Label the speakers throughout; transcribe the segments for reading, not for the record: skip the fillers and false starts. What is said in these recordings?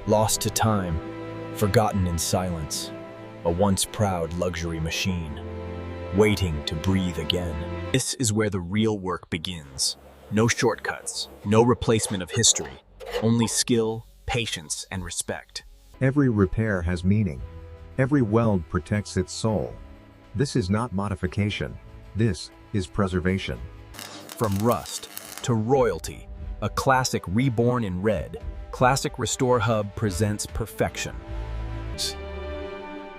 Speaker 1: Lost to time, forgotten in silence, a once proud luxury machine, waiting to breathe again. This is where the real work begins. No shortcuts, no replacement of history, only skill, patience, and respect.
Speaker 2: Every repair has meaning. Every weld protects its soul. This is not modification. This is preservation.
Speaker 1: From rust to royalty, a classic reborn in red, Classic Restore Hub presents perfection.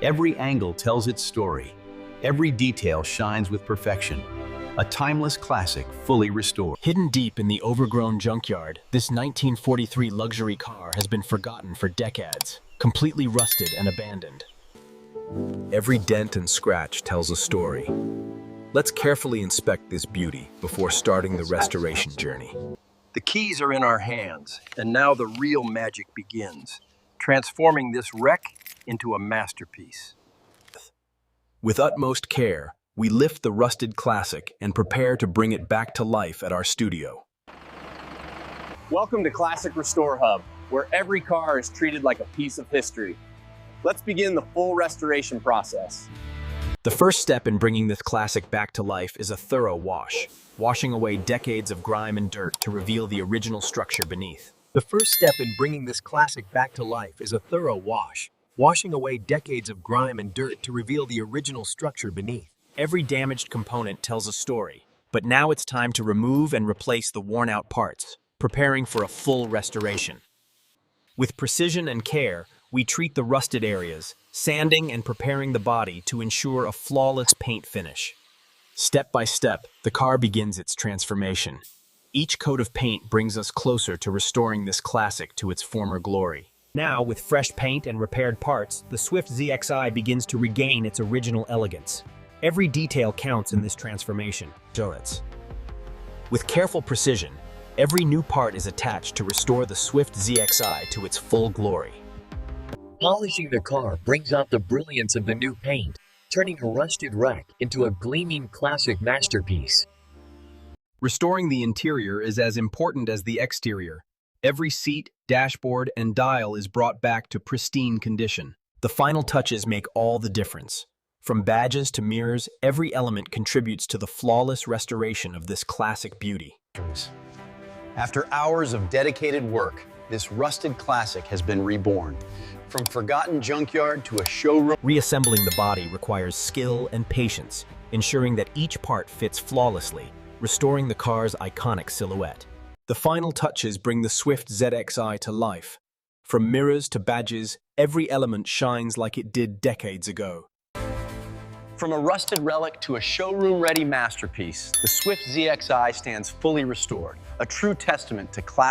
Speaker 3: Every angle tells its story. Every detail shines with perfection. A timeless classic fully restored.
Speaker 1: Hidden deep in the overgrown junkyard, this 1943 luxury car has been forgotten for decades, completely rusted and abandoned. Every dent and scratch tells a story. Let's carefully inspect this beauty before starting the restoration journey.
Speaker 4: The keys are in our hands, and now the real magic begins, transforming this wreck into a masterpiece.
Speaker 1: With utmost care, we lift the rusted classic and prepare to bring it back to life at our studio.
Speaker 5: Welcome to Classic Restore Hub, where every car is treated like a piece of history. Let's begin the full restoration process.
Speaker 1: The first step in bringing this classic back to life is a thorough wash, washing away decades of grime and dirt to reveal the original structure beneath.
Speaker 6: The first step in bringing this classic back to life is a thorough wash, washing away decades of grime and dirt to reveal the original structure beneath.
Speaker 1: Every damaged component tells a story, but now it's time to remove and replace the worn-out parts, preparing for a full restoration. With precision and care, we treat the rusted areas, sanding and preparing the body to ensure a flawless paint finish. Step by step, the car begins its transformation. Each coat of paint brings us closer to restoring this classic to its former glory. Now, with fresh paint and repaired parts, the Swift ZXi begins to regain its original elegance. Every detail counts in this transformation. With careful precision, every new part is attached to restore the Swift ZXi to its full glory.
Speaker 6: Polishing the car brings out the brilliance of the new paint, turning a rusted wreck into a gleaming classic masterpiece.
Speaker 1: Restoring the interior is as important as the exterior. Every seat, dashboard, and dial is brought back to pristine condition. The final touches make all the difference. From badges to mirrors, every element contributes to the flawless restoration of this classic beauty.
Speaker 4: After hours of dedicated work, this rusted classic has been reborn. From forgotten junkyard to a showroom.
Speaker 1: Reassembling the body requires skill and patience, ensuring that each part fits flawlessly, restoring the car's iconic silhouette. The final touches bring the Swift ZXi to life. From mirrors to badges, every element shines like it did decades ago.
Speaker 4: From a rusted relic to a showroom-ready masterpiece, the Swift ZXi stands fully restored, a true testament to classic